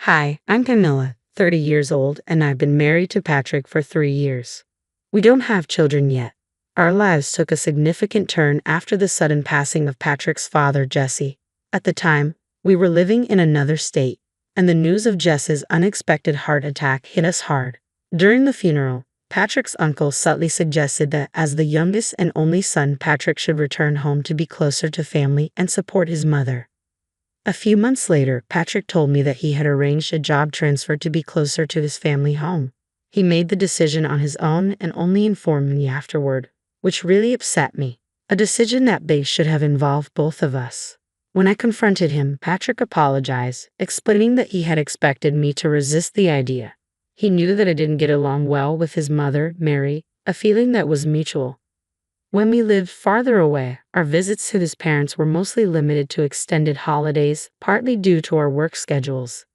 Hi, I'm Camilla, 30 years old, and I've been married to Patrick for 3 years. We don't have children yet. Our lives took a significant turn after the sudden passing of Patrick's father, Jesse. At the time, we were living in another state, and the news of Jesse's unexpected heart attack hit us hard. During the funeral, Patrick's uncle subtly suggested that as the youngest and only son, Patrick should return home to be closer to family and support his mother. A few months later, Patrick told me that he had arranged a job transfer to be closer to his family home. He made the decision on his own and only informed me afterward, which really upset me. A decision that should have involved both of us. When I confronted him, Patrick apologized, explaining that he had expected me to resist the idea. He knew that I didn't get along well with his mother, Mary, a feeling that was mutual. When we lived farther away, our visits to his parents were mostly limited to extended holidays, partly due to our work schedules.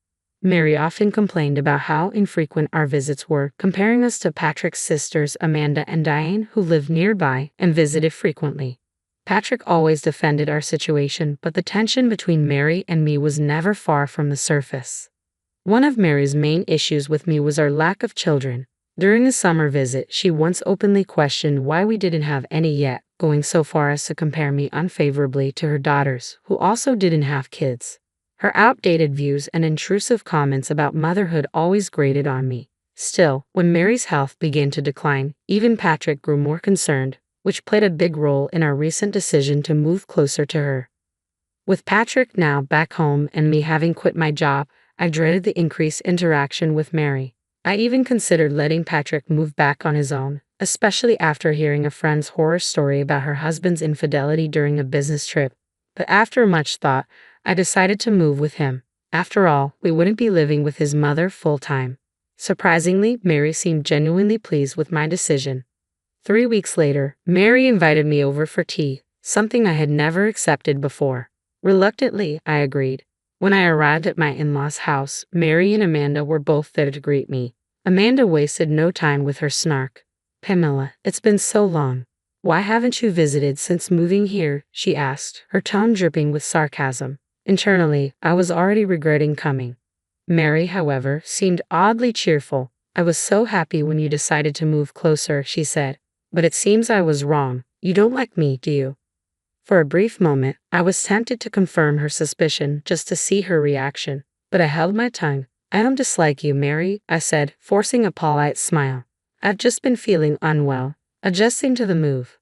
Mary often complained about how infrequent our visits were, comparing us to Patrick's sisters Amanda and Diane, who lived nearby and visited frequently. Patrick always defended our situation, but the tension between Mary and me was never far from the surface. One of Mary's main issues with me was our lack of children. During a summer visit, she once openly questioned why we didn't have any yet, going so far as to compare me unfavorably to her daughters, who also didn't have kids. Her outdated views and intrusive comments about motherhood always grated on me. Still, when Mary's health began to decline, even Patrick grew more concerned, which played a big role in our recent decision to move closer to her. With Patrick now back home and me having quit my job, I dreaded the increased interaction with Mary. I even considered letting Patrick move back on his own, especially after hearing a friend's horror story about her husband's infidelity during a business trip. But after much thought, I decided to move with him. After all, we wouldn't be living with his mother full-time. Surprisingly, Mary seemed genuinely pleased with my decision. 3 weeks later, Mary invited me over for tea, something I had never accepted before. Reluctantly, I agreed. When I arrived at my in-laws' house, Mary and Amanda were both there to greet me. Amanda wasted no time with her snark. "Pamela, it's been so long. Why haven't you visited since moving here?" she asked, her tone dripping with sarcasm. Internally, I was already regretting coming. Mary, however, seemed oddly cheerful. "I was so happy when you decided to move closer," she said. "But it seems I was wrong. You don't like me, do you?" For a brief moment, I was tempted to confirm her suspicion just to see her reaction, but I held my tongue. "I don't dislike you, Mary," I said, forcing a polite smile. "I've just been feeling unwell, adjusting to the move.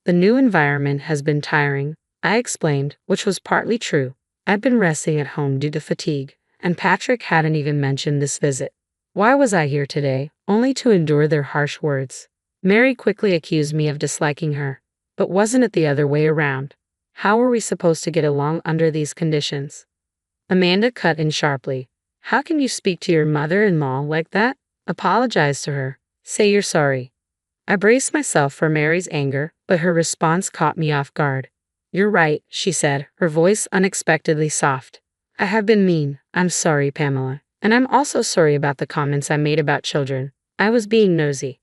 The new environment has been tiring," I explained, which was partly true. I'd been resting at home due to fatigue, and Patrick hadn't even mentioned this visit. Why was I here today, only to endure their harsh words? Mary quickly accused me of disliking her. But wasn't it the other way around? How were we supposed to get along under these conditions? Amanda cut in sharply. "How can you speak to your mother-in-law like that? Apologize to her. Say you're sorry." I braced myself for Mary's anger, but her response caught me off guard. "You're right," she said, her voice unexpectedly soft. "I have been mean. I'm sorry, Pamela. And I'm also sorry about the comments I made about children. I was being nosy."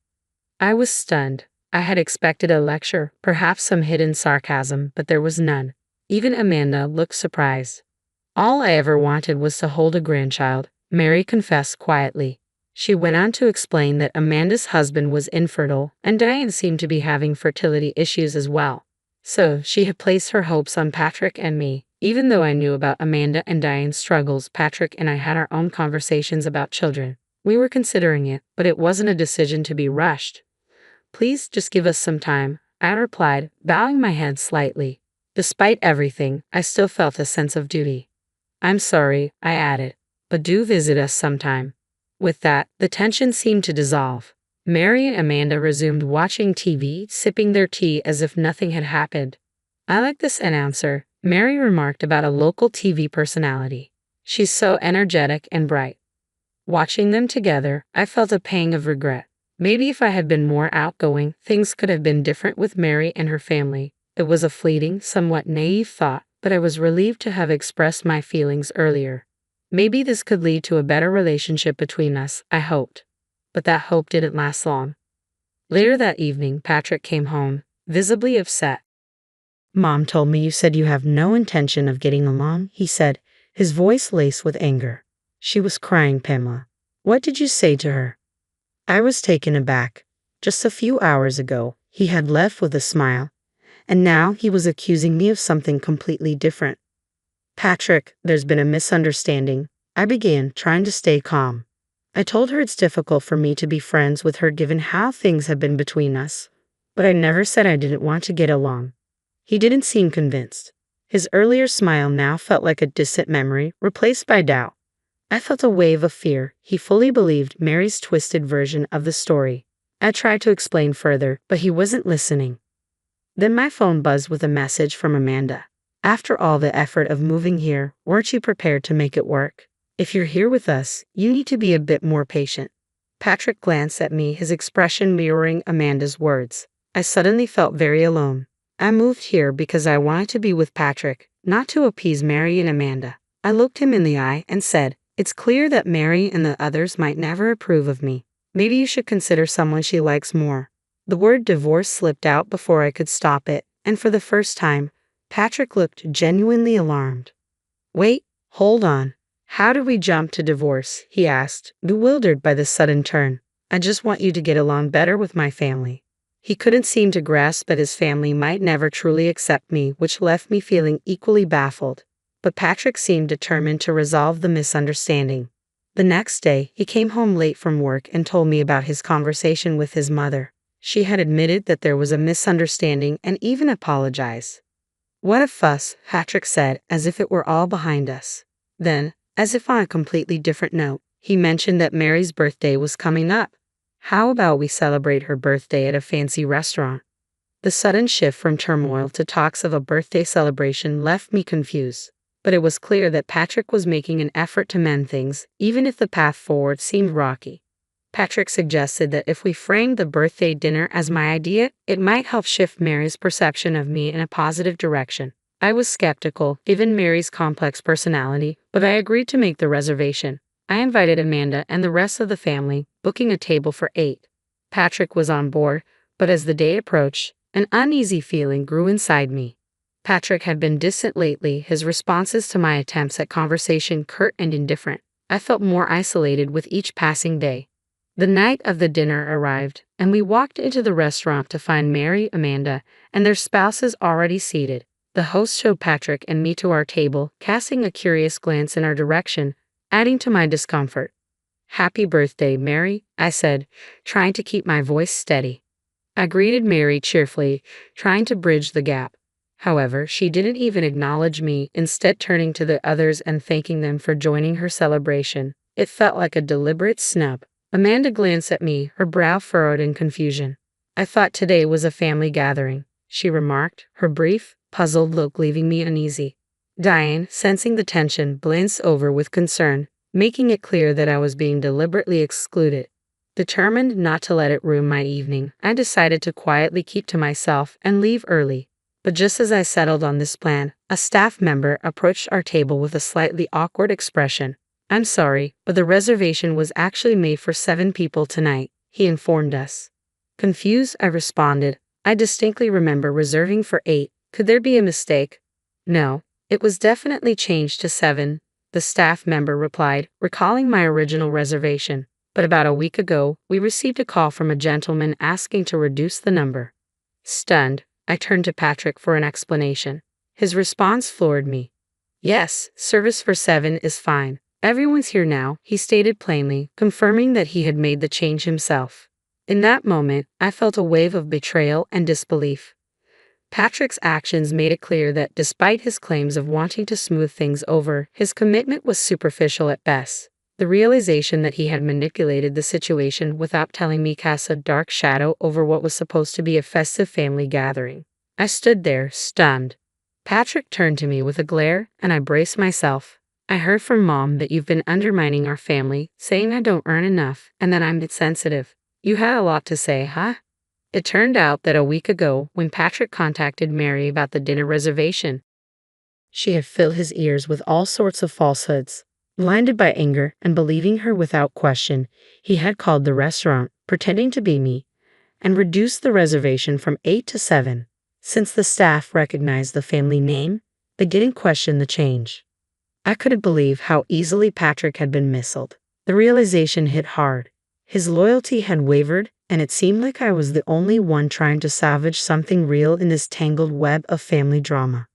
I was stunned. I had expected a lecture, perhaps some hidden sarcasm, but there was none. Even Amanda looked surprised. "All I ever wanted was to hold a grandchild," Mary confessed quietly. She went on to explain that Amanda's husband was infertile, and Diane seemed to be having fertility issues as well. So she had placed her hopes on Patrick and me. Even though I knew about Amanda and Diane's struggles, Patrick and I had our own conversations about children. We were considering it, but it wasn't a decision to be rushed. "Please just give us some time," I replied, bowing my head slightly. Despite everything, I still felt a sense of duty. "I'm sorry," I added, "but do visit us sometime." With that, the tension seemed to dissolve. Mary and Amanda resumed watching TV, sipping their tea as if nothing had happened. "I like this announcer," Mary remarked about a local TV personality. "She's so energetic and bright." Watching them together, I felt a pang of regret. Maybe if I had been more outgoing, things could have been different with Mary and her family. It was a fleeting, somewhat naive thought, but I was relieved to have expressed my feelings earlier. Maybe this could lead to a better relationship between us, I hoped. But that hope didn't last long. Later that evening, Patrick came home, visibly upset. "Mom told me you said you have no intention of getting along," he said, his voice laced with anger. She was crying, Pamela. What did you say to her? I was taken aback. Just a few hours ago, he had left with a smile, and now he was accusing me of something completely different. Patrick, there's been a misunderstanding. I began, trying to stay calm. I told her it's difficult for me to be friends with her given how things have been between us, but I never said I didn't want to get along. He didn't seem convinced. His earlier smile now felt like a distant memory, replaced by doubt. I felt a wave of fear. He fully believed Mary's twisted version of the story. I tried to explain further, but he wasn't listening. Then my phone buzzed with a message from Amanda. After all the effort of moving here, weren't you prepared to make it work? If you're here with us, you need to be a bit more patient. Patrick glanced at me, his expression mirroring Amanda's words. I suddenly felt very alone. I moved here because I wanted to be with Patrick, not to appease Mary and Amanda. I looked him in the eye and said, "It's clear that Mary and the others might never approve of me. Maybe you should consider someone she likes more." The word divorce slipped out before I could stop it, and for the first time, Patrick looked genuinely alarmed. "Wait, hold on. How did we jump to divorce?" he asked, bewildered by the sudden turn. "I just want you to get along better with my family." He couldn't seem to grasp that his family might never truly accept me, which left me feeling equally baffled. But Patrick seemed determined to resolve the misunderstanding. The next day, he came home late from work and told me about his conversation with his mother. She had admitted that there was a misunderstanding and even apologized. "What a fuss," Patrick said, as if it were all behind us. Then, as if on a completely different note, he mentioned that Mary's birthday was coming up. "How about we celebrate her birthday at a fancy restaurant?" The sudden shift from turmoil to talks of a birthday celebration left me confused. But it was clear that Patrick was making an effort to mend things, even if the path forward seemed rocky. Patrick suggested that if we framed the birthday dinner as my idea, it might help shift Mary's perception of me in a positive direction. I was skeptical, given Mary's complex personality, but I agreed to make the reservation. I invited Amanda and the rest of the family, booking a table for 8. Patrick was on board, but as the day approached, an uneasy feeling grew inside me. Patrick had been distant lately, his responses to my attempts at conversation curt and indifferent. I felt more isolated with each passing day. The night of the dinner arrived, and we walked into the restaurant to find Mary, Amanda, and their spouses already seated. The host showed Patrick and me to our table, casting a curious glance in our direction, adding to my discomfort. "Happy birthday, Mary," I said, trying to keep my voice steady. I greeted Mary cheerfully, trying to bridge the gap. However, she didn't even acknowledge me, instead turning to the others and thanking them for joining her celebration. It felt like a deliberate snub. Amanda glanced at me, her brow furrowed in confusion. "I thought today was a family gathering," she remarked, her brief, puzzled look leaving me uneasy. Diane, sensing the tension, glanced over with concern, making it clear that I was being deliberately excluded. Determined not to let it ruin my evening, I decided to quietly keep to myself and leave early. But just as I settled on this plan, a staff member approached our table with a slightly awkward expression. "I'm sorry, but the reservation was actually made for 7 people tonight," he informed us. Confused, I responded, "I distinctly remember reserving for 8. Could there be a mistake?" "No, it was definitely changed to 7, the staff member replied, recalling my original reservation. "But about a week ago, we received a call from a gentleman asking to reduce the number." Stunned, I turned to Patrick for an explanation. His response floored me. "Yes, service for 7 is fine. Everyone's here now," he stated plainly, confirming that he had made the change himself. In that moment, I felt a wave of betrayal and disbelief. Patrick's actions made it clear that despite his claims of wanting to smooth things over, his commitment was superficial at best. The realization that he had manipulated the situation without telling me cast a dark shadow over what was supposed to be a festive family gathering. I stood there, stunned. Patrick turned to me with a glare, and I braced myself. "I heard from Mom that you've been undermining our family, saying I don't earn enough, and that I'm insensitive. You had a lot to say, huh?" It turned out that a week ago, when Patrick contacted Mary about the dinner reservation, she had filled his ears with all sorts of falsehoods. Blinded by anger and believing her without question, he had called the restaurant, pretending to be me, and reduced the reservation from 8 to 7. Since the staff recognized the family name, they didn't question the change. I couldn't believe how easily Patrick had been misled. The realization hit hard. His loyalty had wavered, and it seemed like I was the only one trying to salvage something real in this tangled web of family drama.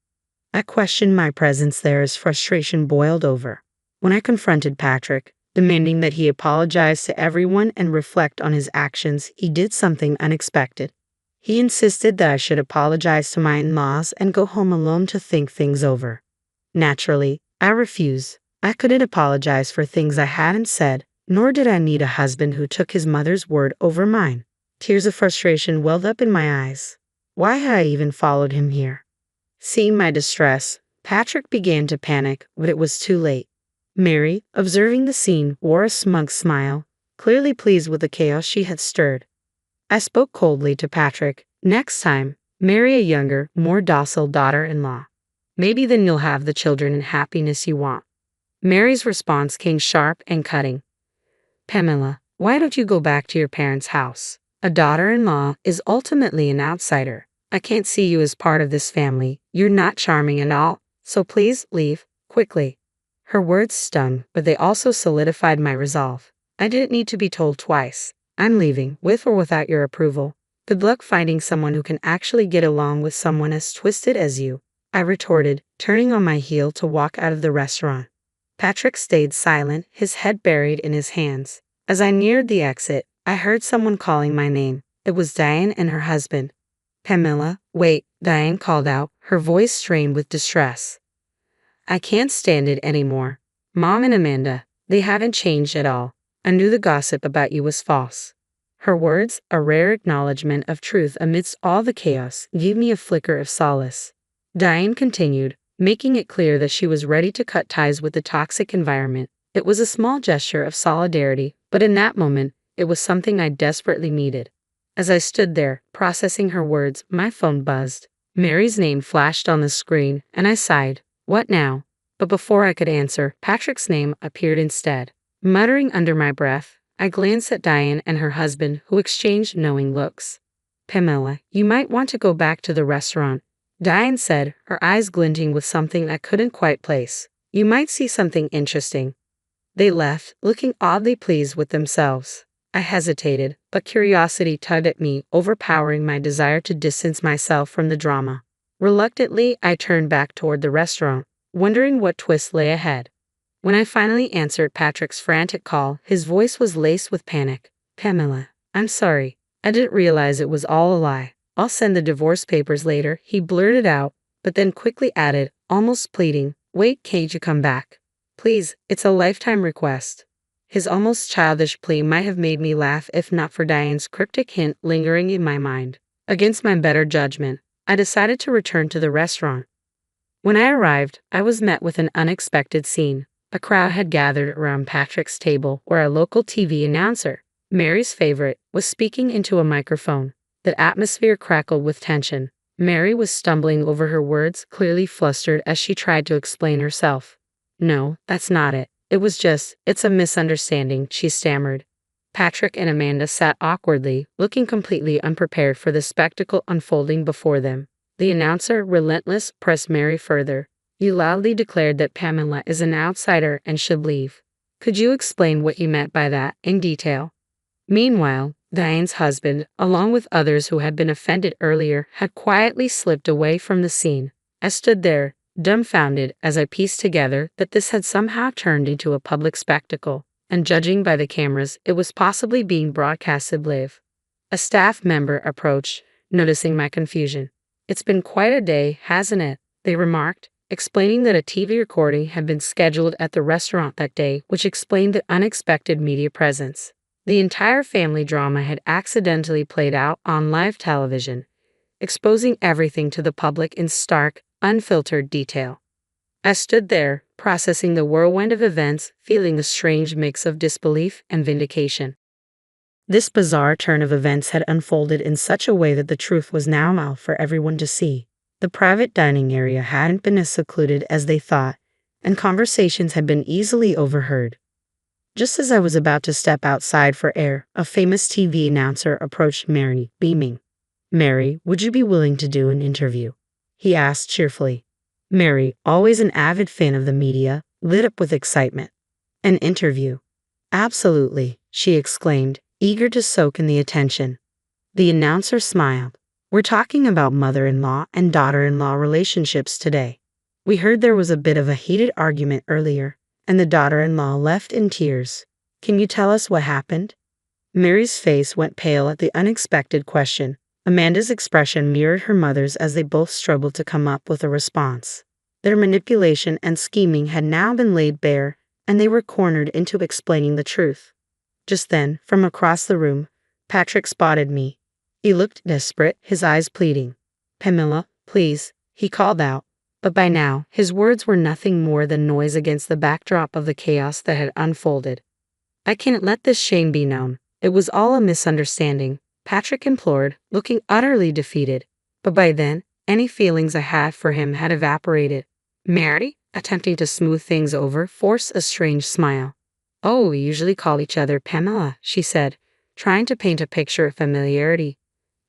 I questioned my presence there as frustration boiled over. When I confronted Patrick, demanding that he apologize to everyone and reflect on his actions, he did something unexpected. He insisted that I should apologize to my in-laws and go home alone to think things over. Naturally, I refused. I couldn't apologize for things I hadn't said, nor did I need a husband who took his mother's word over mine. Tears of frustration welled up in my eyes. Why had I even followed him here? Seeing my distress, Patrick began to panic, but it was too late. Mary, observing the scene, wore a smug smile, clearly pleased with the chaos she had stirred. I spoke coldly to Patrick. Next time, marry a younger, more docile daughter-in-law. Maybe then you'll have the children and happiness you want. Mary's response came sharp and cutting. Pamela, why don't you go back to your parents' house? A daughter-in-law is ultimately an outsider. I can't see you as part of this family. You're not charming at all, so please leave, quickly. Her words stung, but they also solidified my resolve. I didn't need to be told twice. I'm leaving, with or without your approval. Good luck finding someone who can actually get along with someone as twisted as you, I retorted, turning on my heel to walk out of the restaurant. Patrick stayed silent, his head buried in his hands. As I neared the exit, I heard someone calling my name. It was Diane and her husband. Pamela, wait, Diane called out, her voice strained with distress. I can't stand it anymore. Mom and Amanda, they haven't changed at all. I knew the gossip about you was false. Her words, a rare acknowledgement of truth amidst all the chaos, gave me a flicker of solace. Diane continued, making it clear that she was ready to cut ties with the toxic environment. It was a small gesture of solidarity, but in that moment, it was something I desperately needed. As I stood there, processing her words, my phone buzzed. Mary's name flashed on the screen, and I sighed. What now? But before I could answer, Patrick's name appeared instead. Muttering under my breath, I glanced at Diane and her husband, who exchanged knowing looks. Pamela, you might want to go back to the restaurant, Diane said, her eyes glinting with something I couldn't quite place. You might see something interesting. They left, looking oddly pleased with themselves. I hesitated, but curiosity tugged at me, overpowering my desire to distance myself from the drama. Reluctantly, I turned back toward the restaurant, wondering what twist lay ahead. When I finally answered Patrick's frantic call, his voice was laced with panic. Pamela, I'm sorry. I didn't realize it was all a lie. I'll send the divorce papers later, he blurted out, but then quickly added, almost pleading, wait, can't you come back? Please, it's a lifetime request. His almost childish plea might have made me laugh if not for Diane's cryptic hint lingering in my mind. Against my better judgment, I decided to return to the restaurant. When I arrived, I was met with an unexpected scene. A crowd had gathered around Patrick's table where a local TV announcer, Mary's favorite, was speaking into a microphone. The atmosphere crackled with tension. Mary was stumbling over her words, clearly flustered as she tried to explain herself. No, that's not it. It's a misunderstanding, she stammered. Patrick and Amanda sat awkwardly, looking completely unprepared for the spectacle unfolding before them. The announcer, relentless, pressed Mary further. You loudly declared that Pamela is an outsider and should leave. Could you explain what you meant by that, in detail? Meanwhile, Diane's husband, along with others who had been offended earlier, had quietly slipped away from the scene. I stood there, dumbfounded, as I pieced together that this had somehow turned into a public spectacle, and judging by the cameras, it was possibly being broadcasted live. A staff member approached, noticing my confusion. It's been quite a day, hasn't it? They remarked, explaining that a TV recording had been scheduled at the restaurant that day, which explained the unexpected media presence. The entire family drama had accidentally played out on live television, exposing everything to the public in stark, unfiltered detail. I stood there, processing the whirlwind of events, feeling a strange mix of disbelief and vindication. This bizarre turn of events had unfolded in such a way that the truth was now out for everyone to see. The private dining area hadn't been as secluded as they thought, and conversations had been easily overheard. Just as I was about to step outside for air, a famous TV announcer approached Mary, beaming. Mary, would you be willing to do an interview? He asked cheerfully. Mary, always an avid fan of the media, lit up with excitement. An interview. Absolutely, she exclaimed, eager to soak in the attention. The announcer smiled. We're talking about mother-in-law and daughter-in-law relationships today. We heard there was a bit of a heated argument earlier, and the daughter-in-law left in tears. Can you tell us what happened? Mary's face went pale at the unexpected question. Amanda's expression mirrored her mother's as they both struggled to come up with a response. Their manipulation and scheming had now been laid bare, and they were cornered into explaining the truth. Just then, from across the room, Patrick spotted me. He looked desperate, his eyes pleading. "Pamela, please," he called out. But by now, his words were nothing more than noise against the backdrop of the chaos that had unfolded. "I can't let this shame be known. It was all a misunderstanding," Patrick implored, looking utterly defeated. But by then, any feelings I had for him had evaporated. Mary, attempting to smooth things over, forced a strange smile. "Oh, we usually call each other Pamela," she said, trying to paint a picture of familiarity.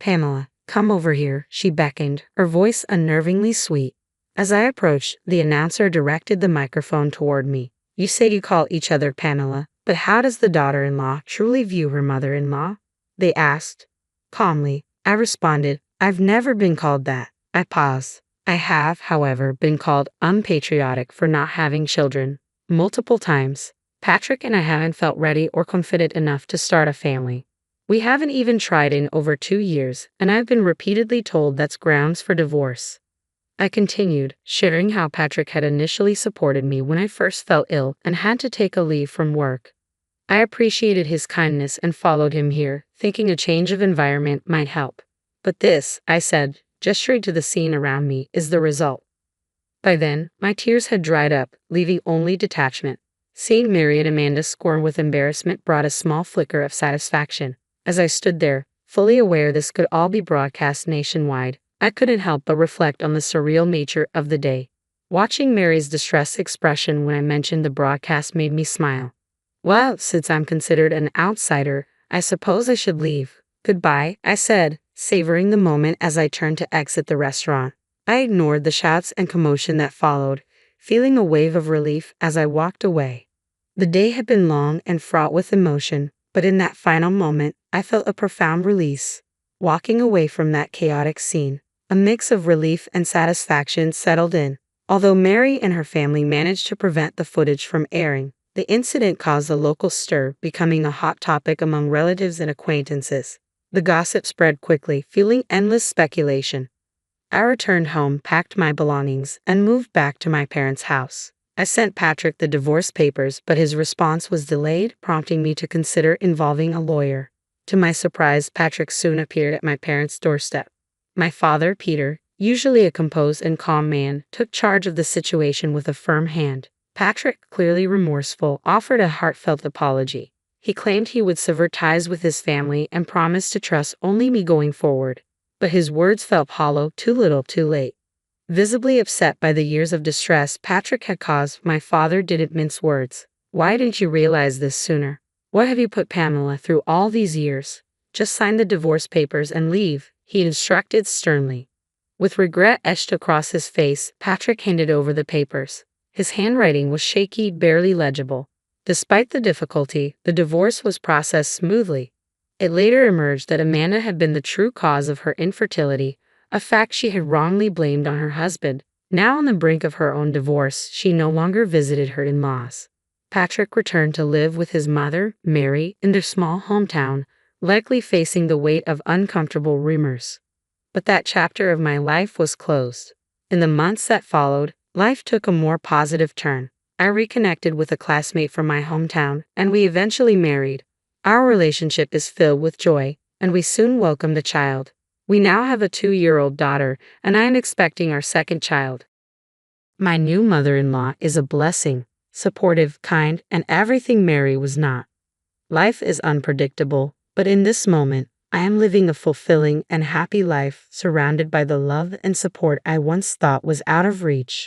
"Pamela, come over here," she beckoned, her voice unnervingly sweet. As I approached, the announcer directed the microphone toward me. "You say you call each other Pamela, but how does the daughter-in-law truly view her mother-in-law?" they asked. Calmly, I responded, "I've never been called that." I paused. "I have, however, been called unpatriotic for not having children. Multiple times. Patrick and I haven't felt ready or confident enough to start a family. We haven't even tried in over 2 years, and I've been repeatedly told that's grounds for divorce." I continued, sharing how Patrick had initially supported me when I first felt ill and had to take a leave from work. I appreciated his kindness and followed him here, thinking a change of environment might help. But this, I said, gesturing to the scene around me, is the result. By then, my tears had dried up, leaving only detachment. Seeing Mary and Amanda squirm with embarrassment brought a small flicker of satisfaction. As I stood there, fully aware this could all be broadcast nationwide, I couldn't help but reflect on the surreal nature of the day. Watching Mary's distressed expression when I mentioned the broadcast made me smile. "Well, since I'm considered an outsider, I suppose I should leave. Goodbye," I said, savoring the moment as I turned to exit the restaurant. I ignored the shouts and commotion that followed, feeling a wave of relief as I walked away. The day had been long and fraught with emotion, but in that final moment, I felt a profound release. Walking away from that chaotic scene, a mix of relief and satisfaction settled in. Although Mary and her family managed to prevent the footage from airing, the incident caused a local stir, becoming a hot topic among relatives and acquaintances. The gossip spread quickly, fueling endless speculation. I returned home, packed my belongings, and moved back to my parents' house. I sent Patrick the divorce papers, but his response was delayed, prompting me to consider involving a lawyer. To my surprise, Patrick soon appeared at my parents' doorstep. My father, Peter, usually a composed and calm man, took charge of the situation with a firm hand. Patrick, clearly remorseful, offered a heartfelt apology. He claimed he would sever ties with his family and promised to trust only me going forward. But his words felt hollow, too little, too late. Visibly upset by the years of distress Patrick had caused, my father didn't mince words. "Why didn't you realize this sooner? What have you put Pamela through all these years? Just sign the divorce papers and leave," he instructed sternly. With regret etched across his face, Patrick handed over the papers. His handwriting was shaky, barely legible. Despite the difficulty, the divorce was processed smoothly. It later emerged that Amanda had been the true cause of her infertility, a fact she had wrongly blamed on her husband. Now on the brink of her own divorce, she no longer visited her in-laws. Patrick returned to live with his mother, Mary, in their small hometown, likely facing the weight of uncomfortable rumors. But that chapter of my life was closed. In the months that followed, life took a more positive turn. I reconnected with a classmate from my hometown, and we eventually married. Our relationship is filled with joy, and we soon welcomed a child. We now have a 2-year-old daughter, and I am expecting our second child. My new mother-in-law is a blessing, supportive, kind, and everything Mary was not. Life is unpredictable, but in this moment, I am living a fulfilling and happy life surrounded by the love and support I once thought was out of reach.